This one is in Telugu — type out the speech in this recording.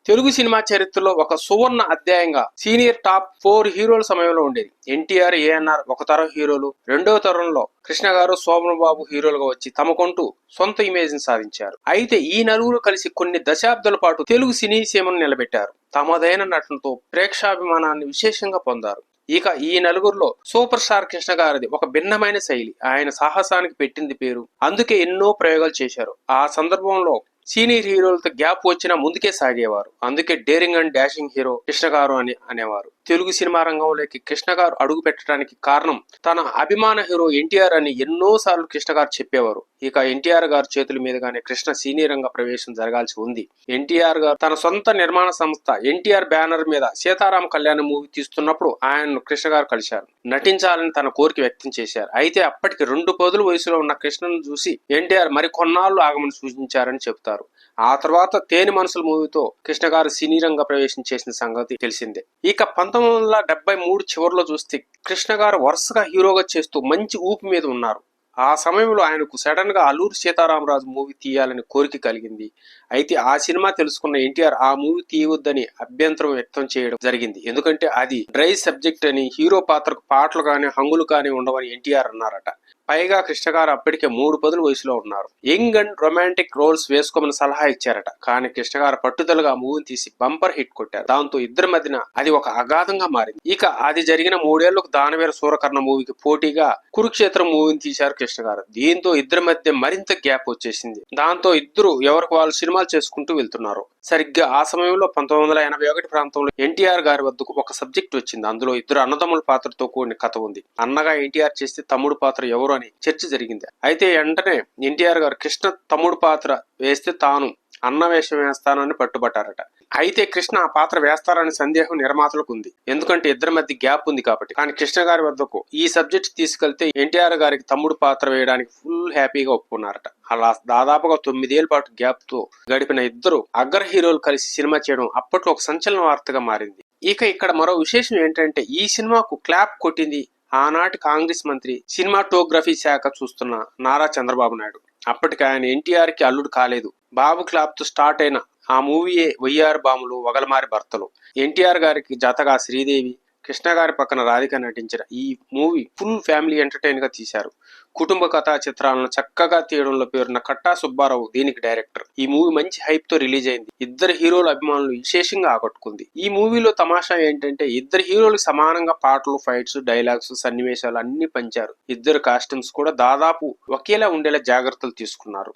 తెలుగు సినిమా చరిత్రలో ఒక సువర్ణ అధ్యాయంగా సీనియర్ టాప్ 4 హీరోల సమయంలో ఉండేది. ఎన్టీఆర్, ఏఎన్ఆర్ ఒక తరం హీరోలు. రెండవ తరంలో కృష్ణ గారు, శోభన్ బాబు హీరోలుగా వచ్చి తమకంటూ సొంత ఇమేజ్ ని సాధించారు. అయితే ఈ నలుగురు కలిసి కొన్ని దశాబ్దాల పాటు తెలుగు సినీ సీమను నిలబెట్టారు. తమదైన నటనతో ప్రేక్షాభిమానాన్ని విశేషంగా పొందారు. ఇక ఈ నలుగురిలో సూపర్ స్టార్ కృష్ణ గారిది ఒక భిన్నమైన శైలి. ఆయన సాహసానికి పెట్టింది పేరు. అందుకే ఎన్నో ప్రయోగాలు చేశారు. ఆ సందర్భంలో సీనియర్ హీరోలతో గ్యాప్ వచ్చినా ముందుకే సాగేవారు. అందుకే daring and dashing hero Krishna గారు అని అనేవారు. తెలుగు సినిమా రంగంలోకి కృష్ణ గారు అడుగు పెట్టడానికి కారణం తన అభిమాన హీరో ఎన్టీఆర్ అని ఎన్నో సార్లు కృష్ణ గారు చెప్పేవారు. ఇక ఎన్టీఆర్ గారి చేతుల మీదుగానే కృష్ణ సినీ రంగ ప్రవేశం జరగాల్సి ఉంది. ఎన్టీఆర్ గారు తన సొంత నిర్మాణ సంస్థ ఎన్టీఆర్ బ్యానర్ మీద సీతారామ కళ్యాణ మూవీ తీస్తున్నప్పుడు ఆయనను కృష్ణ గారు కలిశారు. నటించాలని తన కోరిక వ్యక్తం చేశారు. అయితే అప్పటికి 2 పదుల వయసులో ఉన్న కృష్ణను చూసి ఎన్టీఆర్ మరి కొన్నాళ్ళు ఆగమని సూచించారని చెబుతారు. ఆ తర్వాత తేని మనసుల మూవీతో కృష్ణ గారు సినీ రంగ ప్రవేశం చేసిన సంగతి తెలిసిందే. ఇక 1973 చివరిలో చూస్తే కృష్ణ గారు వరుసగా హీరోగా చేస్తూ మంచి ఊపు మీద ఉన్నారు. ఆ సమయంలో ఆయనకు సడన్ గా అల్లూరి సీతారామరాజు మూవీ తీయాలని కోరిక కలిగింది. అయితే ఆ సినిమా తెలుసుకున్న ఎన్టీఆర్ ఆ మూవీ తీయవద్దని అభ్యంతరం వ్యక్తం చేయడం జరిగింది. ఎందుకంటే అది డ్రై సబ్జెక్ట్ అని, హీరో పాత్రకు పాటలు కానీ హంగులు కానీ ఉండవని ఎన్టీఆర్ అన్నారట. పైగా కృష్ణ గారు అప్పటికే 3 పదుల వయసులో ఉన్నారు. యంగ్ అండ్ రొమాంటిక్ రోల్స్ వేసుకోమని సలహా ఇచ్చారట. కానీ కృష్ణ గారు పట్టుదలగా మూవీని తీసి బంపర్ హిట్ కొట్టారు. దాంతో ఇద్దరి మధ్యన అది ఒక అగాధంగా మారింది. ఇక అది జరిగిన 3 ఏళ్లకు దానవీర సూరకర్ణ మూవీకి పోటీగా కురుక్షేత్రం మూవీని తీశారు కృష్ణ గారు. దీంతో ఇద్దరి మధ్య మరింత గ్యాప్ వచ్చేసింది. దాంతో ఇద్దరు ఎవరికి వాళ్ళు సినిమాలు చేసుకుంటూ వెళ్తున్నారు. సరిగ్గా ఆ సమయంలో 1981 ప్రాంతంలో ఎన్టీఆర్ గారి వద్దకు ఒక సబ్జెక్ట్ వచ్చింది. అందులో ఇద్దరు అన్నదమ్ముల పాత్రతో కూడిన కథ ఉంది. అన్నగా ఎన్టీఆర్ చేస్తే తమ్ముడు పాత్ర ఎవరు అని చర్చ జరిగింది. అయితే వెంటనే ఎన్టీఆర్ గారు కృష్ణ తమ్ముడు పాత్ర వేస్తే తాను అన్న వేషం వేస్తానని పట్టుబట్టారట. అయితే కృష్ణ ఆ పాత్ర వేస్తారని సందేహం నిర్మాతలకు ఉంది. ఎందుకంటే ఇద్దరి మధ్య గ్యాప్ ఉంది కాబట్టి. కానీ కృష్ణ గారి వద్దకు ఈ సబ్జెక్ట్ తీసుకెళ్తే ఎన్టీఆర్ గారికి తమ్ముడు పాత్ర వేయడానికి ఫుల్ హ్యాపీగా ఒప్పుకున్నారట. అలా దాదాపుగా 9 ఏళ్ల పాటు గ్యాప్ తో గడిపిన ఇద్దరు అగ్ర హీరోలు కలిసి సినిమా చేయడం అప్పట్లో ఒక సంచలన వార్తగా మారింది. ఇక ఇక్కడ మరో విశేషం ఏంటంటే ఈ సినిమాకు క్లాప్ కొట్టింది ఆనాటి కాంగ్రెస్ మంత్రి, సినిమాటోగ్రఫీ శాఖ చూస్తున్న నారా చంద్రబాబు నాయుడు. అప్పటికి ఆయన ఎన్టీఆర్ కి అల్లుడు కాలేదు. బాబు క్లాప్ తో స్టార్ట్ అయిన ఆ మూవీయే వయ్యారు బాములు వగలమారి భర్తలు. ఎన్టీఆర్ గారికి జతగా శ్రీదేవి, కృష్ణ గారి పక్కన రాధిక నటించిన ఈ మూవీ ఫుల్ ఫ్యామిలీ ఎంటర్టైన్ గా తీశారు. కుటుంబ కథా చిత్రాలను చక్కగా తీయడంలో పేరున్న కట్టా సుబ్బారావు దీనికి డైరెక్టర్. ఈ మూవీ మంచి హైప్ తో రిలీజ్ అయింది. ఇద్దరు హీరోల అభిమానులు విశేషంగా ఆకట్టుకుంది. ఈ మూవీలో తమాషా ఏంటంటే ఇద్దరు హీరోలకు సమానంగా పాటలు, ఫైట్స్, డైలాగ్స్, సన్నివేశాలు అన్ని పంచారు. ఇద్దరు కాస్ట్యూమ్స్ కూడా దాదాపు ఒకేలా ఉండేలా జాగ్రత్తలు తీసుకున్నారు.